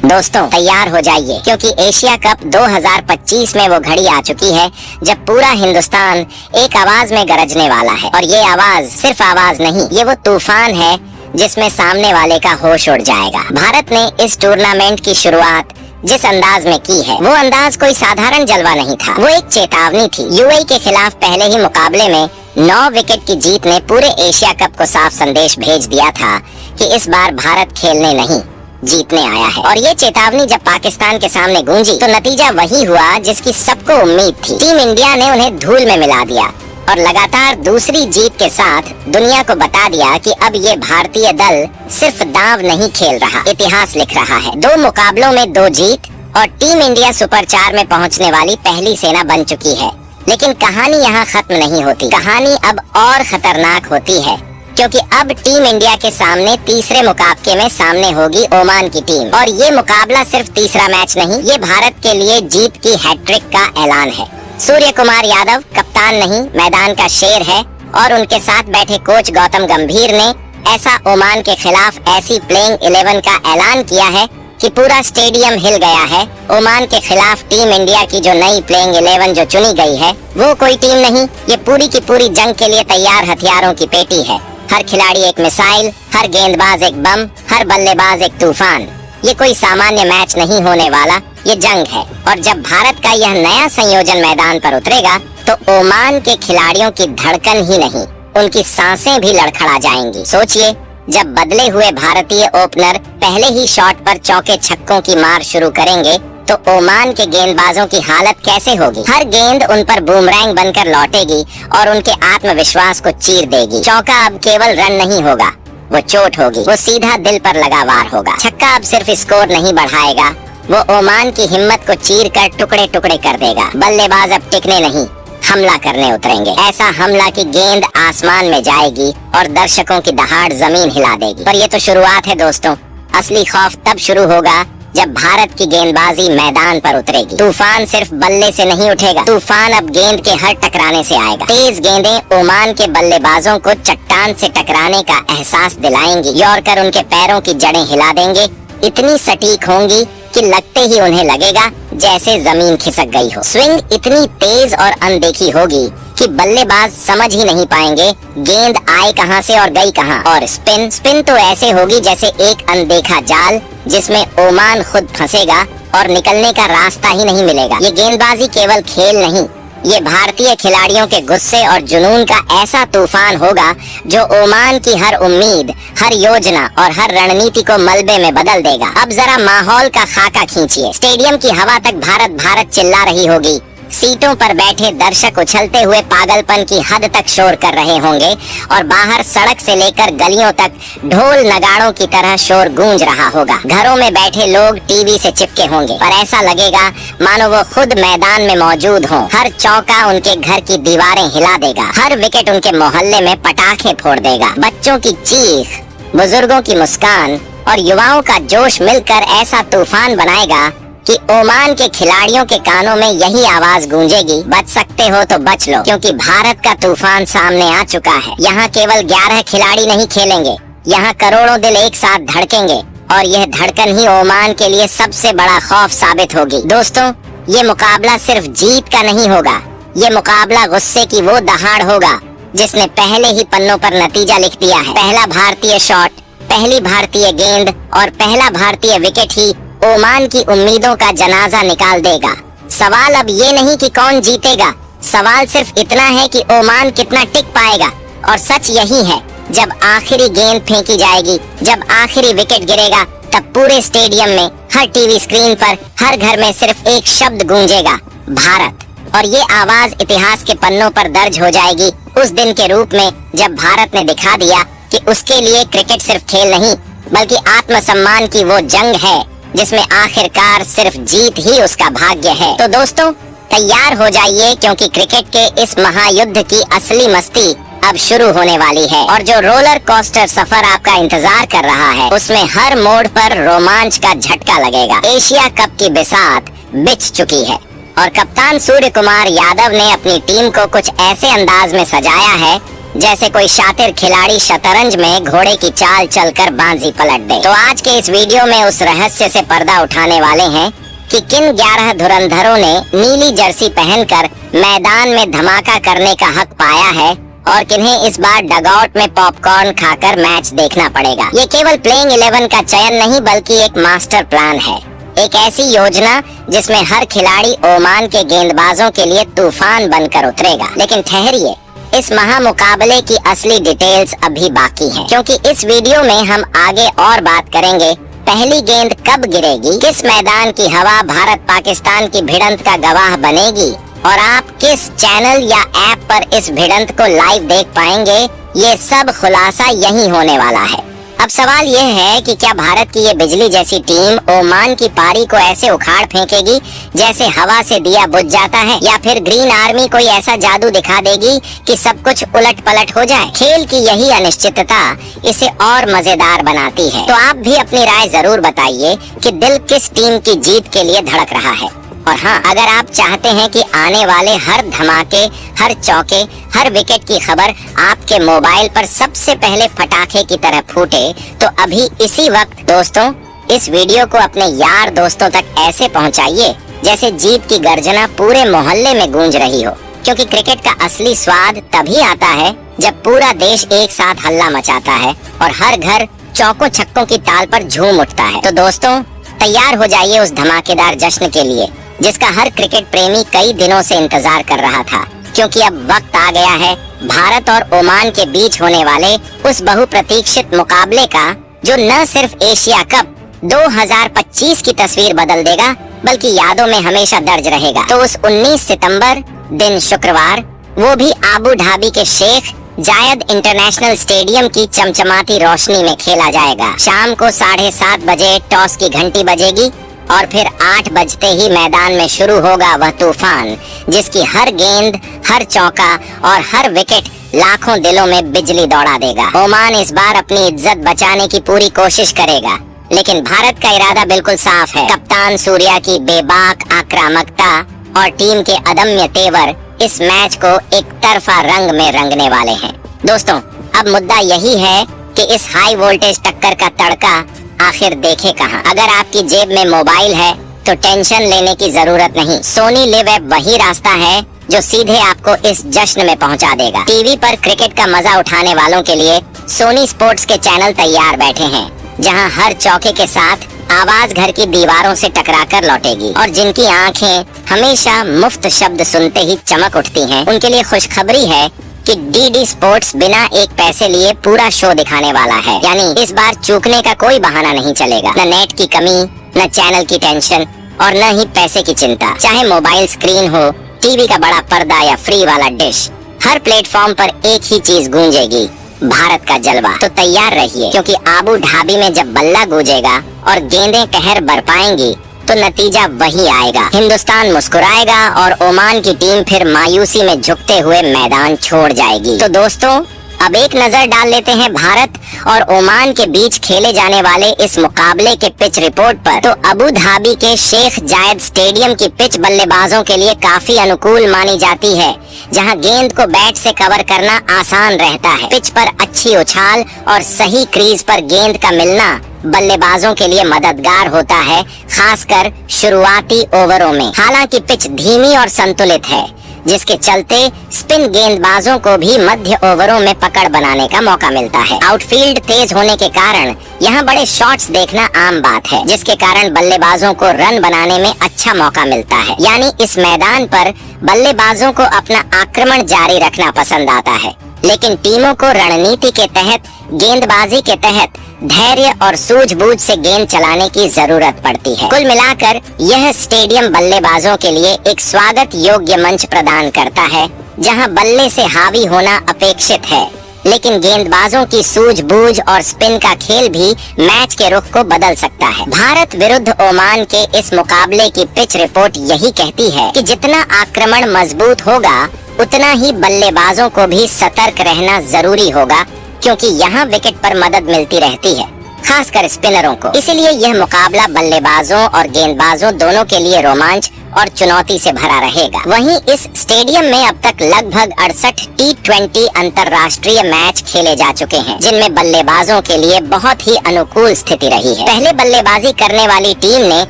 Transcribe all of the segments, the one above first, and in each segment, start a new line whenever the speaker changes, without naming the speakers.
दोस्तों तैयार हो जाइए, क्योंकि एशिया कप 2025 में वो घड़ी आ चुकी है जब पूरा हिंदुस्तान एक आवाज में गरजने वाला है। और ये आवाज सिर्फ आवाज नहीं, ये वो तूफान है जिसमें सामने वाले का होश उड़ जाएगा। भारत ने इस टूर्नामेंट की शुरुआत जिस अंदाज में की है, वो अंदाज कोई साधारण जलवा नहीं था, वो एक चेतावनी थी। यूएई के खिलाफ पहले ही मुकाबले में 9 विकेट की जीत ने पूरे एशिया कप को साफ संदेश भेज दिया था कि इस बार भारत खेलने नहीं जीतने आया है। और ये चेतावनी जब पाकिस्तान के सामने गूंजी तो नतीजा वही हुआ जिसकी सबको उम्मीद थी। टीम इंडिया ने उन्हें धूल में मिला दिया और लगातार दूसरी जीत के साथ दुनिया को बता दिया कि अब ये भारतीय दल सिर्फ दांव नहीं खेल रहा, इतिहास लिख रहा है। 2 मुकाबलों में 2 जीत और टीम इंडिया सुपर 4 में पहुंचने वाली पहली सेना बन चुकी है। लेकिन कहानी यहाँ खत्म नहीं होती, कहानी अब और खतरनाक होती है, क्योंकि अब टीम इंडिया के सामने तीसरे मुकाबले में सामने होगी ओमान की टीम। और ये मुकाबला सिर्फ तीसरा मैच नहीं, ये भारत के लिए जीत की हैट्रिक का ऐलान है। सूर्य कुमार यादव कप्तान नहीं, मैदान का शेर है और उनके साथ बैठे कोच गौतम गंभीर ने ऐसा ओमान के खिलाफ ऐसी प्लेइंग 11 का ऐलान किया है कि पूरा स्टेडियम हिल गया है। ओमान के खिलाफ टीम इंडिया की जो नई प्लेइंग 11 जो चुनी गई है, वो कोई टीम नहीं, ये पूरी की पूरी जंग के लिए तैयार हथियारों की पेटी है। हर खिलाड़ी एक मिसाइल, हर गेंदबाज एक बम, हर बल्लेबाज एक तूफान। ये कोई सामान्य मैच नहीं होने वाला, ये जंग है। और जब भारत का यह नया संयोजन मैदान पर उतरेगा तो ओमान के खिलाड़ियों की धड़कन ही नहीं, उनकी सांसें भी लड़खड़ा जाएंगी। सोचिए, जब बदले हुए भारतीय ओपनर पहले ही शॉट पर चौके छक्कों की मार शुरू करेंगे तो ओमान के गेंदबाजों की हालत कैसे होगी। हर गेंद उन पर बूमरैंग बनकर लौटेगी और उनके आत्मविश्वास को चीर देगी। चौका अब केवल रन नहीं होगा, वो चोट होगी, वो सीधा दिल पर लगा वार होगा। छक्का अब सिर्फ स्कोर नहीं बढ़ाएगा, वो ओमान की हिम्मत को चीर कर टुकड़े टुकड़े कर देगा। बल्लेबाज अब टिकने नहीं, हमला करने उतरेंगे। ऐसा हमला की गेंद आसमान में जाएगी और दर्शकों की दहाड़ जमीन हिला देगी। पर ये तो शुरुआत है दोस्तों, असली खौफ तब शुरू होगा जब भारत की गेंदबाजी मैदान पर उतरेगी। तूफान सिर्फ बल्ले से नहीं उठेगा, तूफान अब गेंद के हर टकराने से आएगा। तेज गेंदें ओमान के बल्लेबाजों को चट्टान से टकराने का एहसास दिलाएंगी। यॉर्कर उनके पैरों की जड़ें हिला देंगे, इतनी सटीक होंगी कि लगते ही उन्हें लगेगा जैसे जमीन खिसक गई हो। स्विंग इतनी तेज और अनदेखी होगी कि बल्लेबाज समझ ही नहीं पाएंगे गेंद आए कहां से और गई कहां। और स्पिन तो ऐसे होगी जैसे एक अनदेखा जाल जिसमें ओमान खुद फंसेगा और निकलने का रास्ता ही नहीं मिलेगा। ये गेंदबाजी केवल खेल नहीं, ये भारतीय खिलाड़ियों के गुस्से और जुनून का ऐसा तूफान होगा जो ओमान की हर उम्मीद, हर योजना और हर रणनीति को मलबे में बदल देगा। अब जरा माहौल का खाका खींचिए। स्टेडियम की हवा तक भारत भारत चिल्ला रही होगी, सीटों पर बैठे दर्शक उछलते हुए पागलपन की हद तक शोर कर रहे होंगे और बाहर सड़क से लेकर गलियों तक ढोल नगाड़ों की तरह शोर गूंज रहा होगा। घरों में बैठे लोग टीवी से चिपके होंगे और ऐसा लगेगा मानो वो खुद मैदान में मौजूद हों। हर चौका उनके घर की दीवारें हिला देगा, हर विकेट उनके मोहल्ले में पटाखे फोड़ देगा। बच्चों की चीख, बुजुर्गों की मुस्कान और युवाओं का जोश मिलकर ऐसा तूफान बनाएगा कि ओमान के खिलाड़ियों के कानों में यही आवाज गूंजेगी, बच सकते हो तो बच लो, क्योंकि भारत का तूफान सामने आ चुका है। यहाँ केवल 11 खिलाड़ी नहीं खेलेंगे, यहाँ करोड़ों दिल एक साथ धड़केंगे और यह धड़कन ही ओमान के लिए सबसे बड़ा खौफ साबित होगी। दोस्तों, ये मुकाबला सिर्फ जीत का नहीं होगा, ये मुकाबला गुस्से की वो दहाड़ होगा जिसने पहले ही पन्नों पर नतीजा लिख दिया है। पहला भारतीय शॉट, पहली भारतीय गेंद और पहला भारतीय विकेट ही ओमान की उम्मीदों का जनाजा निकाल देगा। सवाल अब ये नहीं कि कौन जीतेगा, सवाल सिर्फ इतना है कि ओमान कितना टिक पाएगा। और सच यही है, जब आखिरी गेंद फेंकी जाएगी, जब आखिरी विकेट गिरेगा, तब पूरे स्टेडियम में, हर टीवी स्क्रीन पर, हर घर में सिर्फ एक शब्द गूंजेगा, भारत। और ये आवाज इतिहास के पन्नों पर दर्ज हो जाएगी उस दिन के रूप में जब भारत ने दिखा दिया कि उसके लिए क्रिकेट सिर्फ खेल नहीं बल्कि आत्मसम्मान की वो जंग है जिसमें आखिरकार सिर्फ जीत ही उसका भाग्य है। तो दोस्तों, तैयार हो जाइए, क्योंकि क्रिकेट के इस महायुद्ध की असली मस्ती अब शुरू होने वाली है। और जो रोलर कोस्टर सफर आपका इंतजार कर रहा है, उसमें हर मोड़ पर रोमांच का झटका लगेगा। एशिया कप की बिसात बिछ चुकी है और कप्तान सूर्य कुमार यादव ने अपनी टीम को कुछ ऐसे अंदाज में सजाया है जैसे कोई शातिर खिलाड़ी शतरंज में घोड़े की चाल चलकर बाजी पलट दे। तो आज के इस वीडियो में उस रहस्य से पर्दा उठाने वाले हैं कि किन 11 धुरंधरों ने नीली जर्सी पहनकर मैदान में धमाका करने का हक पाया है और किन्हें इस बार डगआउट में पॉपकॉर्न खाकर मैच देखना पड़ेगा। ये केवल प्लेइंग 11 का चयन नहीं बल्कि एक मास्टर प्लान है, एक ऐसी योजना जिसमें हर खिलाड़ी ओमान के गेंदबाजों के लिए तूफान बनकर उतरेगा। लेकिन ठहरिए, इस महामुकाबले की असली डिटेल्स अभी बाकी हैं, क्योंकि इस वीडियो में हम आगे और बात करेंगे पहली गेंद कब गिरेगी, किस मैदान की हवा भारत पाकिस्तान की भिड़ंत का गवाह बनेगी और आप किस चैनल या ऐप पर इस भिड़ंत को लाइव देख पाएंगे। ये सब खुलासा यही होने वाला है। अब सवाल ये है कि क्या भारत की ये बिजली जैसी टीम ओमान की पारी को ऐसे उखाड़ फेंकेगी जैसे हवा से दिया बुझ जाता है, या फिर ग्रीन आर्मी कोई ऐसा जादू दिखा देगी कि सब कुछ उलट पलट हो जाए। खेल की यही अनिश्चितता इसे और मजेदार बनाती है। तो आप भी अपनी राय जरूर बताइए कि दिल किस टीम की जीत के लिए धड़क रहा है। और हाँ, अगर आप चाहते हैं कि आने वाले हर धमाके, हर चौके, हर विकेट की खबर आपके मोबाइल पर सबसे पहले पटाखे की तरह फूटे, तो अभी इसी वक्त दोस्तों इस वीडियो को अपने यार दोस्तों तक ऐसे पहुंचाइए जैसे जीत की गर्जना पूरे मोहल्ले में गूंज रही हो, क्योंकि क्रिकेट का असली स्वाद तभी आता है जब पूरा देश एक साथ हल्ला मचाता है और हर घर चौकों छक्कों की ताल पर झूम उठता है। तो दोस्तों तैयार हो जाइए उस धमाकेदार जश्न के लिए जिसका हर क्रिकेट प्रेमी कई दिनों से इंतजार कर रहा था, क्योंकि अब वक्त आ गया है भारत और ओमान के बीच होने वाले उस बहुप्रतीक्षित मुकाबले का, जो न सिर्फ एशिया कप 2025 की तस्वीर बदल देगा बल्कि यादों में हमेशा दर्ज रहेगा। तो उस 19 सितंबर दिन शुक्रवार, वो भी आबू धाबी के शेख जायद इंटरनेशनल स्टेडियम की चमचमाती रोशनी में खेला जाएगा। शाम को 7:30 बजे टॉस की घंटी बजेगी और फिर 8 बजते ही मैदान में शुरू होगा वह तूफान जिसकी हर गेंद, हर चौका और हर विकेट लाखों दिलों में बिजली दौड़ा देगा। ओमान इस बार अपनी इज्जत बचाने की पूरी कोशिश करेगा, लेकिन भारत का इरादा बिल्कुल साफ है। कप्तान सूर्या की बेबाक आक्रामकता और टीम के अदम्य तेवर इस मैच को एक तरफा रंग में रंगने वाले हैं। दोस्तों अब मुद्दा यही है कि इस हाई वोल्टेज टक्कर का तड़का आखिर देखे कहां। अगर आपकी जेब में मोबाइल है तो टेंशन लेने की जरूरत नहीं। सोनी लिव ऐप वही रास्ता है जो सीधे आपको इस जश्न में पहुंचा देगा। टीवी पर क्रिकेट का मजा उठाने वालों के लिए सोनी स्पोर्ट्स के चैनल तैयार बैठे हैं, जहां हर चौके के साथ आवाज घर की दीवारों से टकराकर लौटेगी और जिनकी आंखें हमेशा मुफ्त शब्द सुनते ही चमक उठती हैं, उनके लिए खुशखबरी है कि डीडी स्पोर्ट्स बिना एक पैसे लिए पूरा शो दिखाने वाला है। यानी इस बार चूकने का कोई बहाना नहीं चलेगा। न नेट की कमी, न चैनल की टेंशन और न ही पैसे की चिंता। चाहे मोबाइल स्क्रीन हो, टीवी का बड़ा पर्दा या फ्री वाला डिश, हर प्लेटफॉर्म पर एक ही चीज गूंजेगी, भारत का जलवा। तो तैयार रहिए, क्योंकि आबू धाबी में जब बल्ला गूंजेगा और गेंदें कहर बरपाएंगी तो नतीजा वही आएगा। हिंदुस्तान मुस्कुराएगा और ओमान की टीम फिर मायूसी में झुकते हुए मैदान छोड़ जाएगी। तो दोस्तों अब एक नजर डाल लेते हैं भारत और ओमान के बीच खेले जाने वाले इस मुकाबले के पिच रिपोर्ट पर। तो अबू धाबी के शेख जायद स्टेडियम की पिच बल्लेबाजों के लिए काफी अनुकूल मानी जाती है, जहां गेंद को बैट से कवर करना आसान रहता है। पिच पर अच्छी उछाल और सही क्रीज पर गेंद का मिलना बल्लेबाजों के लिए मददगार होता है, खासकर शुरुआती ओवरों में। हालांकि पिच धीमी और संतुलित है, जिसके चलते स्पिन गेंदबाजों को भी मध्य ओवरों में पकड़ बनाने का मौका मिलता है। आउटफील्ड तेज होने के कारण यहाँ बड़े शॉट्स देखना आम बात है, जिसके कारण बल्लेबाजों को रन बनाने में अच्छा मौका मिलता है। यानी इस मैदान पर बल्लेबाजों को अपना आक्रमण जारी रखना पसंद आता है, लेकिन टीमों को रणनीति के तहत, गेंदबाजी के तहत धैर्य और सूझबूझ से गेंद चलाने की जरूरत पड़ती है। कुल मिलाकर यह स्टेडियम बल्लेबाजों के लिए एक स्वागत योग्य मंच प्रदान करता है, जहां बल्ले से हावी होना अपेक्षित है, लेकिन गेंदबाजों की सूझबूझ और स्पिन का खेल भी मैच के रुख को बदल सकता है। भारत विरुद्ध ओमान के इस मुकाबले की पिच रिपोर्ट यही कहती है कि जितना आक्रमण मजबूत होगा उतना ही बल्लेबाजों को भी सतर्क रहना जरूरी होगा, क्योंकि यहाँ विकेट पर मदद मिलती रहती है। खासकर स्पिनरों को। इसीलिए यह मुकाबला बल्लेबाजों और गेंदबाजों दोनों के लिए रोमांच और चुनौती से भरा रहेगा। वहीं इस स्टेडियम में अब तक लगभग 68 T20 अंतर्राष्ट्रीय मैच खेले जा चुके हैं, जिनमें बल्लेबाजों के लिए बहुत ही अनुकूल स्थिति रही है। पहले बल्लेबाजी करने वाली टीम ने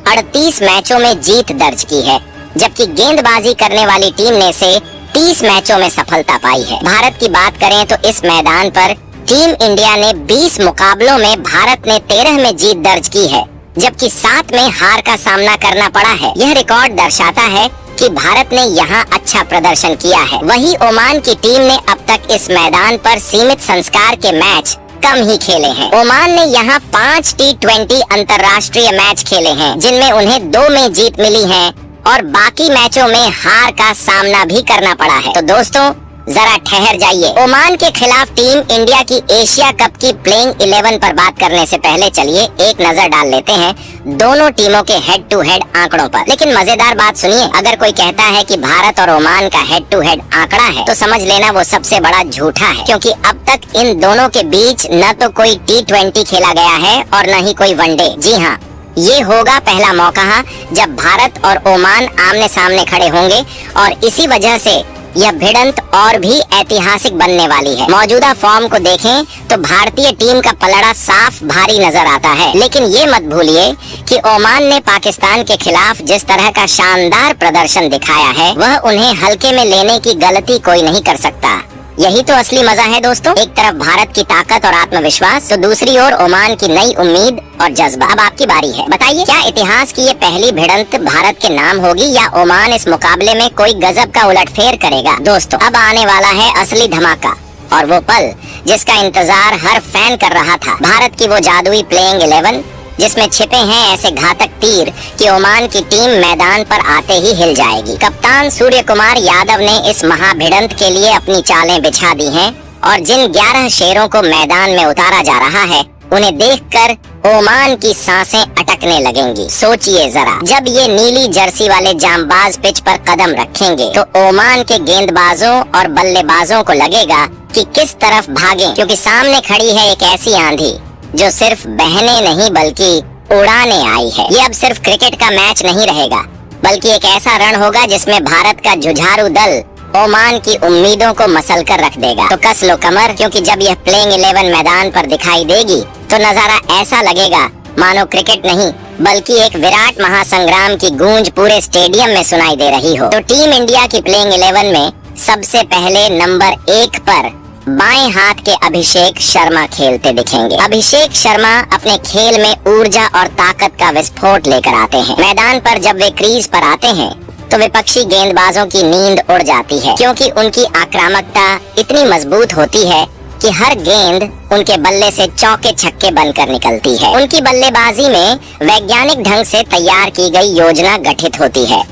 38 मैचों में जीत दर्ज की है, जबकि गेंदबाजी करने वाली टीम ने से 30 मैचों में सफलता पाई है। भारत की बात करें तो इस मैदान पर टीम इंडिया ने 20 मुकाबलों में भारत ने 13 में जीत दर्ज की है, जबकि 7 में हार का सामना करना पड़ा है। यह रिकॉर्ड दर्शाता है कि भारत ने यहाँ अच्छा प्रदर्शन किया है। वहीं ओमान की टीम ने अब तक इस मैदान पर सीमित संस्कार के मैच कम ही खेले हैं। ओमान ने यहाँ 5 T20 अंतर्राष्ट्रीय मैच खेले हैं, जिनमें उन्हें 2 में जीत मिली है और बाकी मैचों में हार का सामना भी करना पड़ा है। तो दोस्तों जरा ठहर जाइए। ओमान के खिलाफ टीम इंडिया की एशिया कप की प्लेइंग 11 पर बात करने से पहले चलिए एक नजर डाल लेते हैं दोनों टीमों के हेड टू हेड आंकड़ों पर। लेकिन मजेदार बात सुनिए, अगर कोई कहता है कि भारत और ओमान का हेड टू हेड आंकड़ा है तो समझ लेना वो सबसे बड़ा झूठा है, क्योंकि अब तक इन दोनों के बीच न तो कोई T20 खेला गया है और न ही कोई वनडे। जी हाँ, ये होगा पहला मौका जब भारत और ओमान आमने सामने खड़े होंगे और इसी वजह से यह भिड़ंत और भी ऐतिहासिक बनने वाली है। मौजूदा फॉर्म को देखें तो भारतीय टीम का पलड़ा साफ भारी नजर आता है, लेकिन ये मत भूलिए कि ओमान ने पाकिस्तान के खिलाफ जिस तरह का शानदार प्रदर्शन दिखाया है वह उन्हें हल्के में लेने की गलती कोई नहीं कर सकता। यही तो असली मजा है दोस्तों। एक तरफ भारत की ताकत और आत्मविश्वास तो दूसरी ओर ओमान की नई उम्मीद और जज्बा। अब आपकी बारी है, बताइए क्या इतिहास की ये पहली भिड़ंत भारत के नाम होगी या ओमान इस मुकाबले में कोई गजब का उलटफेर करेगा। दोस्तों अब आने वाला है असली धमाका और वो पल जिसका इंतजार हर फैन कर रहा था। भारत की वो जादुई प्लेइंग 11 जिसमें छिपे हैं ऐसे घातक तीर कि ओमान की टीम मैदान पर आते ही हिल जाएगी। कप्तान सूर्य कुमार यादव ने इस महाभिड़ंत के लिए अपनी चालें बिछा दी हैं और जिन 11 शेरों को मैदान में उतारा जा रहा है उन्हें देखकर ओमान की सांसें अटकने लगेंगी। सोचिए जरा, जब ये नीली जर्सी वाले जांबाज पिच पर कदम रखेंगे तो ओमान के गेंदबाजों और बल्लेबाजों को लगेगा कि किस तरफ भागें, क्योंकि सामने खड़ी है एक ऐसी आंधी जो सिर्फ बहने नहीं बल्कि उड़ाने आई है। ये अब सिर्फ क्रिकेट का मैच नहीं रहेगा, बल्कि एक ऐसा रण होगा जिसमें भारत का जुझारू दल ओमान की उम्मीदों को मसल कर रख देगा। तो कस लो कमर, क्योंकि जब यह प्लेइंग 11 मैदान पर दिखाई देगी तो नजारा ऐसा लगेगा मानो क्रिकेट नहीं बल्कि एक विराट महासंग्राम की गूंज पूरे स्टेडियम में सुनाई दे रही हो। तो टीम इंडिया की प्लेइंग 11 में सबसे पहले नंबर 1 पर बाएं हाथ के अभिषेक शर्मा खेलते दिखेंगे। अभिषेक शर्मा अपने खेल में ऊर्जा और ताकत का विस्फोट लेकर आते हैं। मैदान पर जब वे क्रीज पर आते हैं तो विपक्षी गेंदबाजों की नींद उड़ जाती है, क्योंकि उनकी आक्रामकता इतनी मजबूत होती है कि हर गेंद उनके बल्ले से चौके छक्के बनकर निकलती है। उनकी बल्लेबाजी में वैज्ञानिक ढंग से तैयार की गई योजना गठित होती है,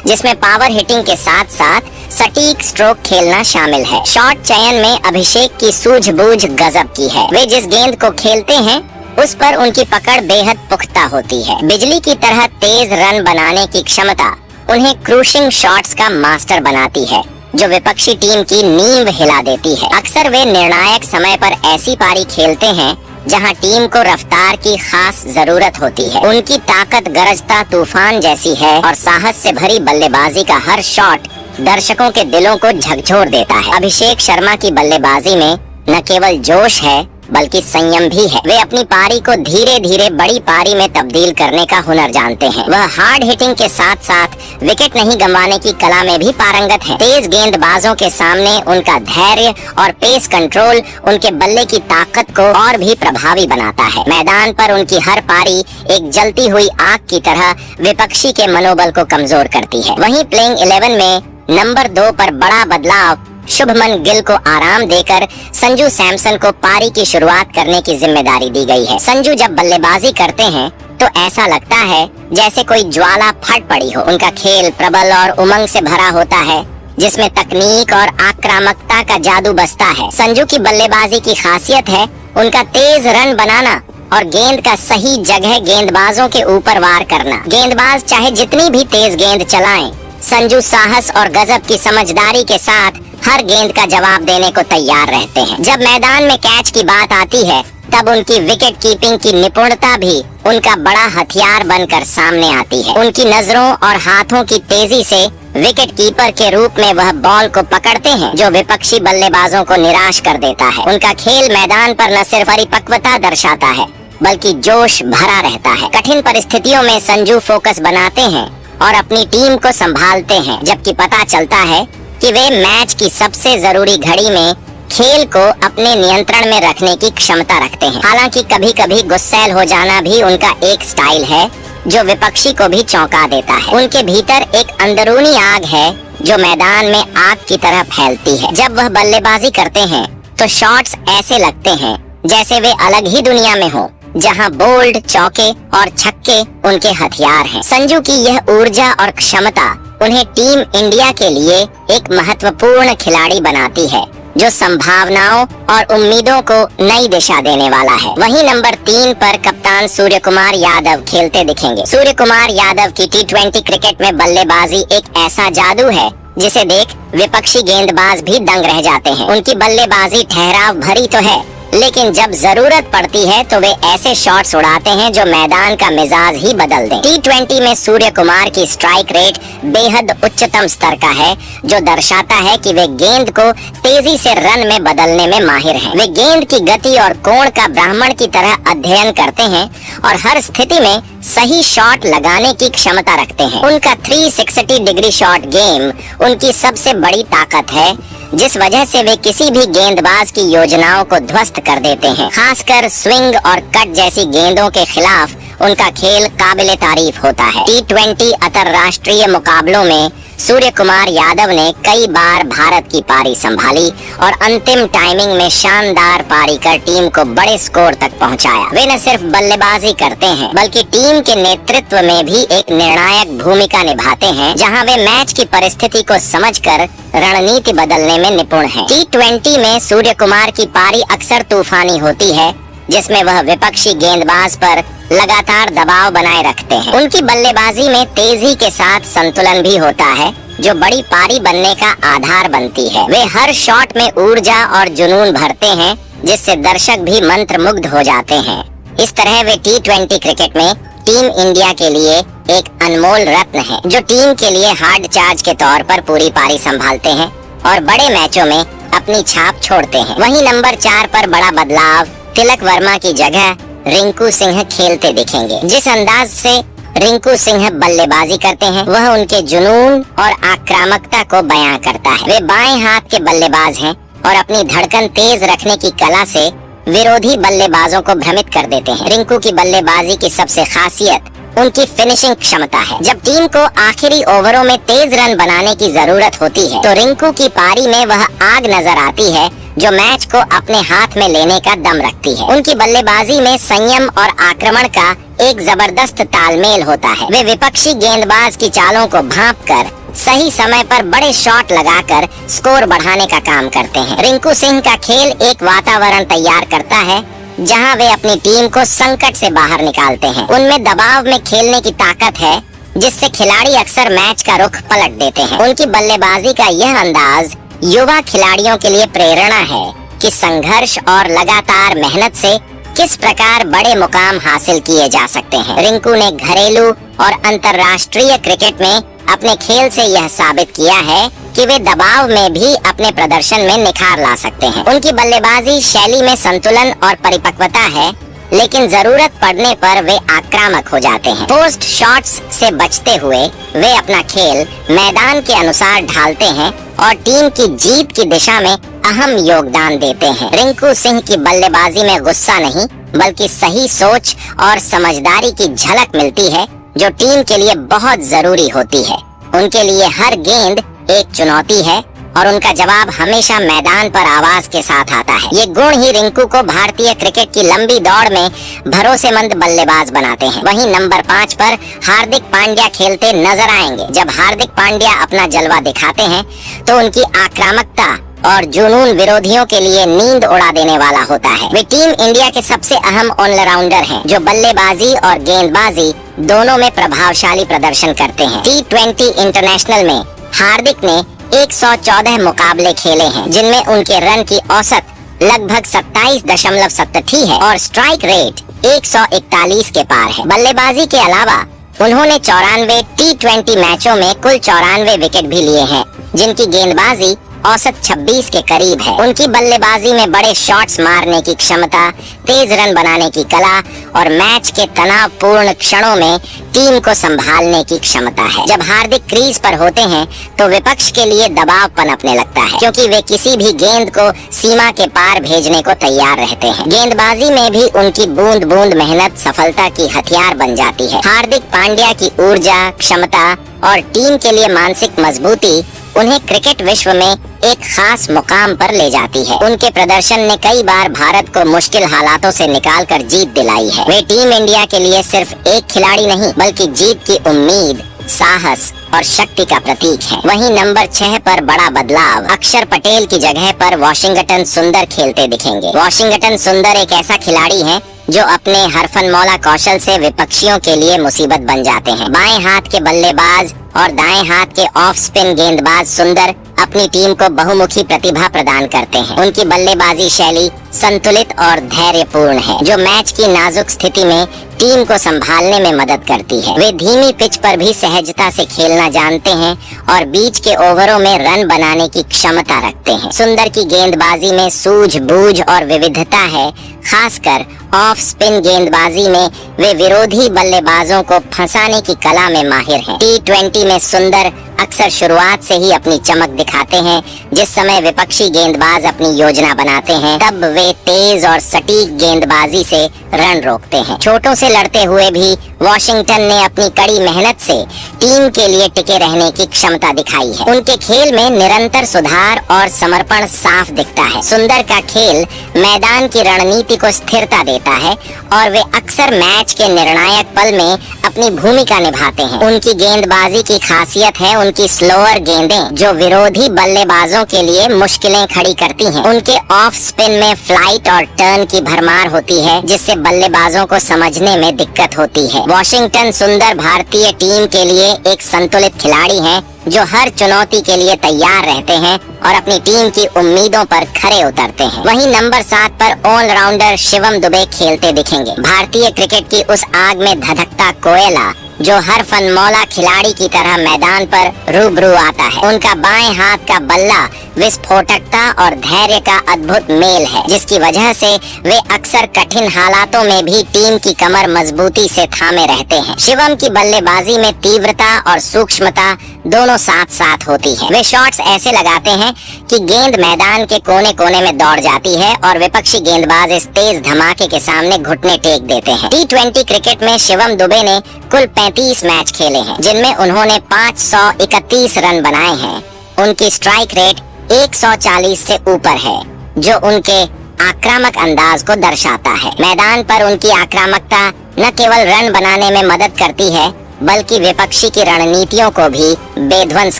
जिसमें पावर हिटिंग के साथ साथ सटीक स्ट्रोक खेलना शामिल है। शॉट चयन में अभिषेक की सूझबूझ गजब की है। वे जिस गेंद को खेलते हैं उस पर उनकी पकड़ बेहद पुख्ता होती है। बिजली की तरह तेज रन बनाने की क्षमता उन्हें क्रूशिंग शॉट्स का मास्टर बनाती है, जो विपक्षी टीम की नींव हिला देती है। अक्सर वे निर्णायक समय पर ऐसी पारी खेलते हैं जहां टीम को रफ्तार की खास जरूरत होती है। उनकी ताकत गरजता तूफान जैसी है और साहस से भरी बल्लेबाजी का हर शॉट दर्शकों के दिलों को झकझोर देता है। अभिषेक शर्मा की बल्लेबाजी में न केवल जोश है बल्कि संयम भी है। वे अपनी पारी को धीरे धीरे बड़ी पारी में तब्दील करने का हुनर जानते हैं। वह हार्ड हिटिंग के साथ साथ विकेट नहीं गंवाने की कला में भी पारंगत है। तेज गेंदबाजों के सामने उनका धैर्य और पेस कंट्रोल उनके बल्ले की ताकत को और भी प्रभावी बनाता है। मैदान पर उनकी हर पारी एक जलती हुई आग की तरह विपक्षी के मनोबल को कमजोर करती है। वहीं प्लेइंग 11 में नंबर 2 पर बड़ा बदलाव शुभमन गिल को आराम देकर संजू सैमसन को पारी की शुरुआत करने की जिम्मेदारी दी गई है। संजू जब बल्लेबाजी करते हैं तो ऐसा लगता है जैसे कोई ज्वाला फट पड़ी हो। उनका खेल प्रबल और उमंग से भरा होता है, जिसमें तकनीक और आक्रामकता का जादू बसता है। संजू की बल्लेबाजी की खासियत है उनका तेज रन बनाना और गेंद का सही जगह गेंदबाजों के ऊपर वार करना। गेंदबाज चाहे जितनी भी तेज गेंद चलाएं, संजू साहस और गजब की समझदारी के साथ हर गेंद का जवाब देने को तैयार रहते हैं। जब मैदान में कैच की बात आती है तब उनकी विकेट कीपिंग की निपुणता भी उनका बड़ा हथियार बनकर सामने आती है। उनकी नजरों और हाथों की तेजी से विकेट कीपर के रूप में वह बॉल को पकड़ते हैं, जो विपक्षी बल्लेबाजों को निराश कर देता है। उनका खेल मैदान पर न सिर्फ परिपक्वता दर्शाता है, बल्कि जोश भरा रहता है। कठिन परिस्थितियों में संजू फोकस बनाते हैं और अपनी टीम को संभालते हैं, जबकि पता चलता है कि वे मैच की सबसे जरूरी घड़ी में खेल को अपने नियंत्रण में रखने की क्षमता रखते हैं। हालांकि कभी कभी गुस्सैल हो जाना भी उनका एक स्टाइल है, जो विपक्षी को भी चौंका देता है। उनके भीतर एक अंदरूनी आग है जो मैदान में आग की तरह फैलती है। जब वह बल्लेबाजी करते हैं तो शॉट्स ऐसे लगते हैं जैसे वे अलग ही दुनिया में हो, जहां बोल्ड चौके और छक्के उनके हथियार हैं। संजू की यह ऊर्जा और क्षमता उन्हें टीम इंडिया के लिए एक महत्वपूर्ण खिलाड़ी बनाती है, जो संभावनाओं और उम्मीदों को नई दिशा देने वाला है। वहीं नंबर 3 पर कप्तान सूर्य कुमार यादव खेलते दिखेंगे। सूर्य कुमार यादव की T20 क्रिकेट में बल्लेबाजी एक ऐसा जादू है जिसे देख विपक्षी गेंदबाज भी दंग रह जाते हैं। उनकी बल्लेबाजी ठहराव भरी तो है, लेकिन जब जरूरत पड़ती है तो वे ऐसे शॉट्स उड़ाते हैं जो मैदान का मिजाज ही बदल दें। T20 में सूर्य कुमार की स्ट्राइक रेट बेहद उच्चतम स्तर का है, जो दर्शाता है कि वे गेंद को तेजी से रन में बदलने में माहिर हैं। वे गेंद की गति और कोण का ब्राह्मण की तरह अध्ययन करते हैं और हर स्थिति में सही शॉट लगाने की क्षमता रखते हैं। उनका 360 डिग्री शॉट गेम उनकी सबसे बड़ी ताकत है, जिस वजह से वे किसी भी गेंदबाज की योजनाओं को ध्वस्त कर देते हैं। खासकर स्विंग और कट जैसी गेंदों के खिलाफ उनका खेल काबिले तारीफ होता है। T20 अंतर्राष्ट्रीय मुकाबलों में सूर्य कुमार यादव ने कई बार भारत की पारी संभाली और अंतिम टाइमिंग में शानदार पारी कर टीम को बड़े स्कोर तक पहुंचाया। वे न सिर्फ बल्लेबाजी करते हैं, बल्कि टीम के नेतृत्व में भी एक निर्णायक भूमिका निभाते हैं, जहां वे मैच की परिस्थिति को समझकर रणनीति बदलने में निपुण हैं। T20 में सूर्य कुमार की पारी अक्सर तूफानी होती है, जिसमें वह विपक्षी गेंदबाज पर लगातार दबाव बनाए रखते हैं। उनकी बल्लेबाजी में तेजी के साथ संतुलन भी होता है, जो बड़ी पारी बनने का आधार बनती है। वे हर शॉट में ऊर्जा और जुनून भरते हैं, जिससे दर्शक भी मंत्रमुग्ध हो जाते हैं। इस तरह वे T20 क्रिकेट में टीम इंडिया के लिए एक अनमोल रत्न है, जो टीम के लिए हार्ड चार्ज के तौर पर पूरी पारी संभालते हैं और बड़े मैचों में अपनी छाप छोड़ते हैं। वहीं नंबर 4 पर बड़ा बदलाव, तिलक वर्मा की जगह रिंकू सिंह खेलते दिखेंगे। जिस अंदाज से रिंकू सिंह बल्लेबाजी करते हैं, वह उनके जुनून और आक्रामकता को बयां करता है। वे बाएं हाथ के बल्लेबाज हैं और अपनी धड़कन तेज रखने की कला से विरोधी बल्लेबाजों को भ्रमित कर देते हैं। रिंकू की बल्लेबाजी की सबसे खासियत उनकी फिनिशिंग क्षमता है। जब टीम को आखिरी ओवरों में तेज रन बनाने की जरूरत होती है, तो रिंकू की पारी में वह आग नजर आती है, जो मैच को अपने हाथ में लेने का दम रखती है। उनकी बल्लेबाजी में संयम और आक्रमण का एक जबरदस्त तालमेल होता है। वे विपक्षी गेंदबाज की चालों को भांपकर सही समय पर बड़े शॉट लगाकर स्कोर बढ़ाने का काम करते हैं। रिंकू सिंह का खेल एक वातावरण तैयार करता है, जहां वे अपनी टीम को संकट से बाहर निकालते हैं। उनमें दबाव में खेलने की ताकत है, जिससे खिलाड़ी अक्सर मैच का रुख पलट देते हैं। उनकी बल्लेबाजी का यह अंदाज युवा खिलाड़ियों के लिए प्रेरणा है कि संघर्ष और लगातार मेहनत से किस प्रकार बड़े मुकाम हासिल किए जा सकते हैं। रिंकू ने घरेलू और अंतर्राष्ट्रीय क्रिकेट में अपने खेल से यह साबित किया है कि वे दबाव में भी अपने प्रदर्शन में निखार ला सकते हैं। उनकी बल्लेबाजी शैली में संतुलन और परिपक्वता है, लेकिन जरूरत पड़ने पर वे आक्रामक हो जाते हैं। पोस्ट शॉट्स से बचते हुए वे अपना खेल मैदान के अनुसार ढालते हैं और टीम की जीत की दिशा में अहम योगदान देते हैं। रिंकू सिंह की बल्लेबाजी में गुस्सा नहीं, बल्कि सही सोच और समझदारी की झलक मिलती है, जो टीम के लिए बहुत जरूरी होती है। उनके लिए हर गेंद एक चुनौती है और उनका जवाब हमेशा मैदान पर आवाज के साथ आता है। ये गुण ही रिंकू को भारतीय क्रिकेट की लंबी दौड़ में भरोसेमंद बल्लेबाज बनाते हैं। वहीं नंबर 5 पर हार्दिक पांड्या खेलते नजर आएंगे। जब हार्दिक पांड्या अपना जलवा दिखाते हैं, तो उनकी आक्रामकता और जुनून विरोधियों के लिए नींद उड़ा देने वाला होता है। वे टीम इंडिया के सबसे अहम ऑलराउंडर हैं, जो बल्लेबाजी और गेंदबाजी दोनों में प्रभावशाली प्रदर्शन करते हैं। T20 इंटरनेशनल में हार्दिक ने 114 मुकाबले खेले हैं, जिनमें उनके रन की औसत लगभग 27.7 है और स्ट्राइक रेट 141 के पार है। बल्लेबाजी के अलावा उन्होंने 94 T20 मैचों में कुल 94 विकेट भी लिए हैं, जिनकी गेंदबाजी औसत 26 के करीब है। उनकी बल्लेबाजी में बड़े शॉट्स मारने की क्षमता, तेज रन बनाने की कला और मैच के तनावपूर्ण क्षणों में टीम को संभालने की क्षमता है। जब हार्दिक क्रीज पर होते हैं तो विपक्ष के लिए दबाव पनपने लगता है, क्योंकि वे किसी भी गेंद को सीमा के पार भेजने को तैयार रहते हैं। गेंदबाजी में भी उनकी बूंद बूंद मेहनत सफलता की हथियार बन जाती है। हार्दिक पांड्या की ऊर्जा, क्षमता और टीम के लिए मानसिक मजबूती उन्हें क्रिकेट विश्व में एक खास मुकाम पर ले जाती है। उनके प्रदर्शन ने कई बार भारत को मुश्किल हालातों से निकालकर जीत दिलाई है। वे टीम इंडिया के लिए सिर्फ एक खिलाड़ी नहीं, बल्कि जीत की उम्मीद, साहस और शक्ति का प्रतीक है। वहीं नंबर 6 पर बड़ा बदलाव, अक्षर पटेल की जगह पर वाशिंगटन सुंदर खेलते दिखेंगे। वाशिंगटन सुंदर एक ऐसा खिलाड़ी है जो अपने हरफनमौला कौशल से विपक्षियों के लिए मुसीबत बन जाते हैं। बाएं हाथ के बल्लेबाज और दाएं हाथ के ऑफ स्पिन गेंदबाज सुंदर अपनी टीम को बहुमुखी प्रतिभा प्रदान करते हैं। उनकी बल्लेबाजी शैली संतुलित और धैर्यपूर्ण है, जो मैच की नाजुक स्थिति में टीम को संभालने में मदद करती है। वे धीमी पिच पर भी सहजता से खेलना जानते हैं और बीच के ओवरों में रन बनाने की क्षमता रखते हैं। सुंदर की गेंदबाजी में सूझबूझ और विविधता है, खासकर ऑफ स्पिन गेंदबाजी में वे विरोधी बल्लेबाजों को फंसाने की कला में माहिर हैं। T20 में सुंदर अक्सर शुरुआत से ही अपनी चमक दिखाते हैं। जिस समय विपक्षी गेंदबाज अपनी योजना बनाते हैं, तब वे तेज और सटीक गेंदबाजी से रन रोकते हैं। चोटों से लड़ते हुए भी वॉशिंगटन ने अपनी कड़ी मेहनत से टीम के लिए टिके रहने की क्षमता दिखाई है। उनके खेल में निरंतर सुधार और समर्पण साफ दिखता है। सुंदर का खेल मैदान की रणनीति को स्थिरता देता है और वे अक्सर मैच के निर्णायक पल में अपनी भूमिका निभाते हैं। उनकी गेंदबाजी की खासियत है उनकी स्लोअर गेंदें, जो विरोधी बल्लेबाजों के लिए मुश्किलें खड़ी करती हैं। उनके ऑफ स्पिन में फ्लाइट और टर्न की भरमार होती है, जिससे बल्लेबाजों को समझने में दिक्कत होती है। वॉशिंगटन सुंदर भारतीय टीम के लिए एक संतुलित खिलाड़ी हैं, जो हर चुनौती के लिए तैयार रहते हैं और अपनी टीम की उम्मीदों पर खरे उतरते हैं। वहीं नंबर 7 पर ऑलराउंडर शिवम दुबे खेलते दिखेंगे। भारतीय क्रिकेट की उस आग में धधकता कोयला, जो हर फनमौला खिलाड़ी की तरह मैदान पर रूबरू आता है। उनका बाएं हाथ का बल्ला विस्फोटकता और धैर्य का अद्भुत मेल है, जिसकी वजह से वे अक्सर कठिन हालातों में भी टीम की कमर मजबूती से थामे रहते हैं। शिवम की बल्लेबाजी में तीव्रता और सूक्ष्मता दोनों साथ साथ होती है। वे शॉट्स ऐसे लगाते हैं कि गेंद मैदान के कोने कोने में दौड़ जाती है और विपक्षी गेंदबाज इस तेज धमाके के सामने घुटने टेक देते हैं। T20 क्रिकेट में शिवम दुबे ने कुल 35 मैच खेले हैं, जिनमें उन्होंने 531 रन बनाए हैं। उनकी स्ट्राइक रेट 140 से ऊपर है, जो उनके आक्रामक अंदाज को दर्शाता है। मैदान पर उनकी आक्रामकता न केवल रन बनाने में मदद करती है, बल्कि विपक्षी की रणनीतियों को भी बेध्वंस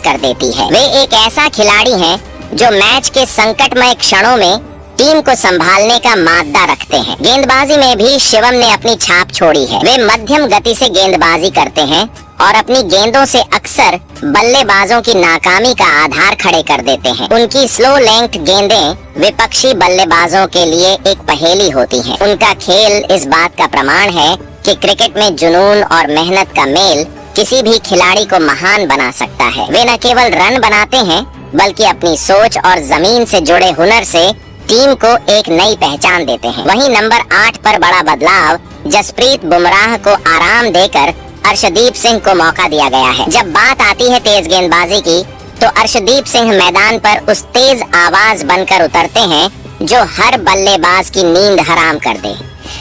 कर देती है। वे एक ऐसा खिलाड़ी हैं जो मैच के संकटमय क्षणों में टीम को संभालने का मादा रखते हैं। गेंदबाजी में भी शिवम ने अपनी छाप छोड़ी है। वे मध्यम गति से गेंदबाजी करते हैं और अपनी गेंदों से अक्सर बल्लेबाजों की नाकामी का आधार खड़े कर देते हैं। उनकी स्लो लेंथ गेंदें विपक्षी बल्लेबाजों के लिए एक पहेली होती हैं। उनका खेल इस बात का प्रमाण है कि क्रिकेट में जुनून और मेहनत का मेल किसी भी खिलाड़ी को महान बना सकता है। वे न केवल रन बनाते हैं, बल्कि अपनी सोच और जमीन से जुड़े हुनर से टीम को एक नई पहचान देते हैं। वहीं नंबर 8 पर बड़ा बदलाव, जसप्रीत बुमराह को आराम देकर अर्शदीप सिंह को मौका दिया गया है। जब बात आती है तेज गेंदबाजी की, तो अर्शदीप सिंह मैदान पर उस तेज आवाज बनकर उतरते हैं जो हर बल्लेबाज की नींद हराम कर दे।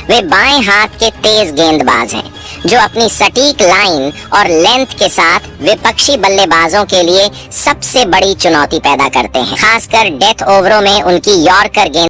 वे बाएं हाथ के तेज गेंदबाज हैं, जो अपनी सटीक लाइन और लेंथ के साथ विपक्षी बल्लेबाजों के लिए सबसे बड़ी चुनौती पैदा करते हैं। खासकर डेथ ओवरों में उनकी यॉर्कर गेंद